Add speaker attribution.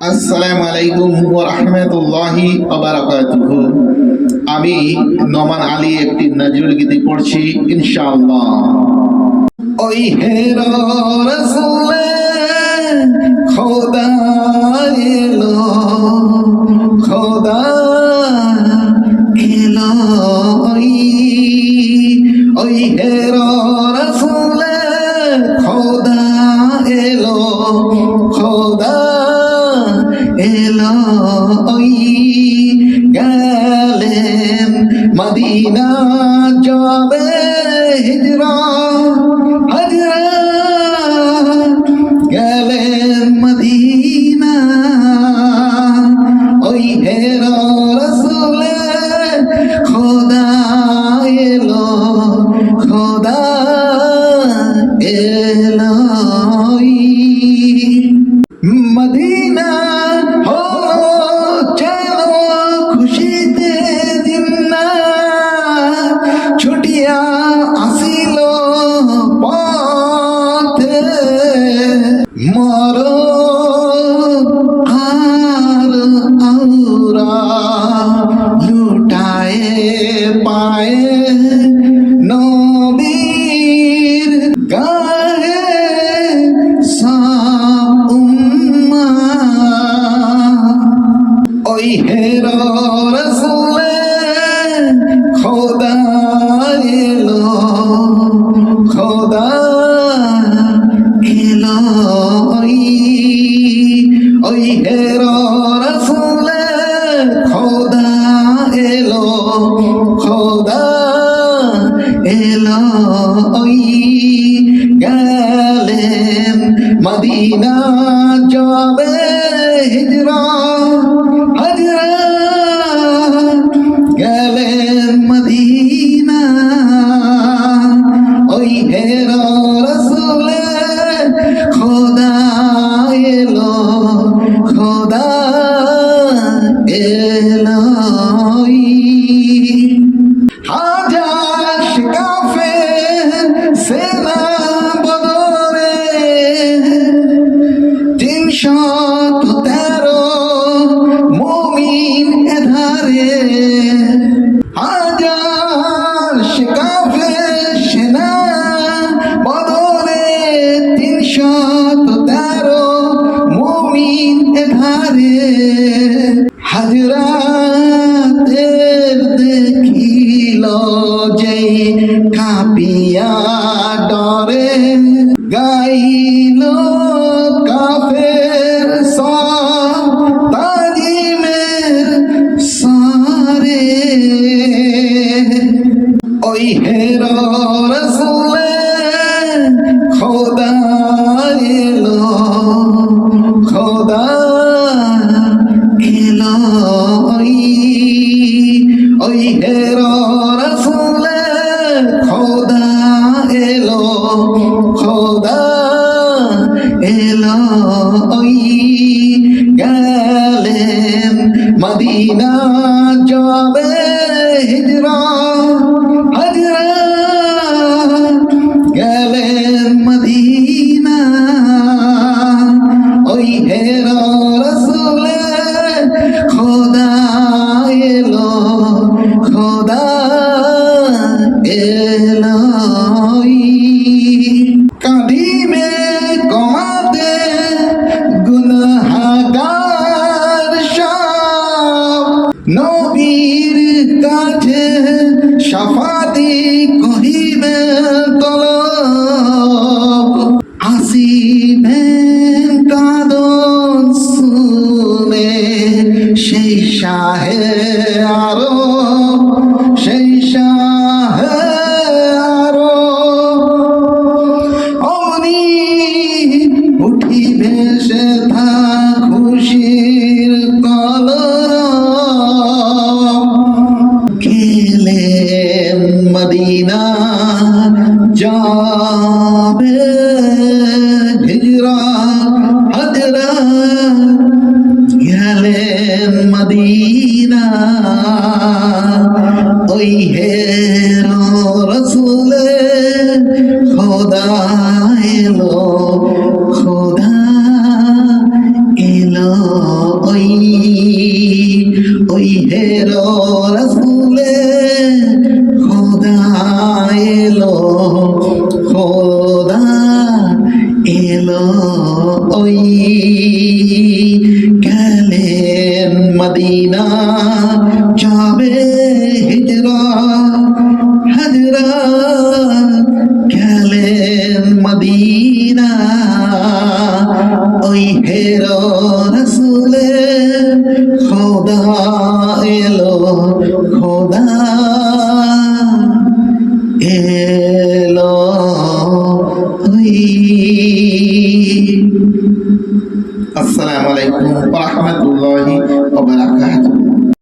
Speaker 1: আসসালামু আলাইকুম ওয়া রাহমাতুল্লাহি ওয়া বারাকাতুহু। আমি নোমান আলী একটি নজরুল গীতি পড়ছি ইনশাআল্লাহ। ওই হেরো রাসূলে খোদা এলো, খোদা এলো, ওই হেরো রাসূলে খোদা এলো, খোদা এলো, গেলেন মদিনা যাবে হিজরা, হজরা গেলেন মদিনা, ওই হেরো রাসূলে খোদা এলো, খোদা এলো। মদিনা হলো যেন খুশিতে দিন না, ছুটিয়া আসিল পথে, মর আর আউরা লুটায়ে পায়ে নবীর গায়ে সব ওই হেরো রাসূলে খোদা এলো, খোদা এলো, ওই হেরো রাসূলে খোদা এলো, খোদা এলো, গেলেন মদিনা যাবে হিজরা, হজরা গেলেন মদিনা, ওই হেরো রাসূলে খোদা এলো, খোদা এলো। হাজার কাফের সেনা বদরে ৩১৩ মুমিন এধারে, হাজার কাফের সেনা বদরে ৩১৩ মুমিন এধারে, হাজরাতের দেখিল যেই কাঁপিয়া ডরে, গাইল কাফের সব তাজিমের সারে, ওই হেরো রাসূলে খোদা এলো, খোদা এলো, ওই হেরো রাসূলে খোদা এলো, খোদা এলো, গেলেন মদিনা যাবে হিজরা, হজরা গেলেন মদিনা, ওই হেরো রাসূলে খোদা এলো, খোদা এলো। কাঁদিবে কমাতে গুনাহগার সব, নবীর কাছে শাফাতি কহিবে তলব, আসিবেন কাঁদন শুনে সেই শাহে আরো, সেই শাহে আরো, অমনি উঠিবে সে থা খুশির কলরব, গেলেন মদিনা যাবে হিজরা, হজরা গেলেন মদিনা, ওই হেরো রাসূলে খোদা এলো, খোদা এলো। ওই হেরো রসুলে খোদা এলো খোদা এলো ওই গেলেন মদিনা যাবে হিজরা হাজরা গেলেন মদিনা ওই হেরো রসুলে খোদা এলো খোদা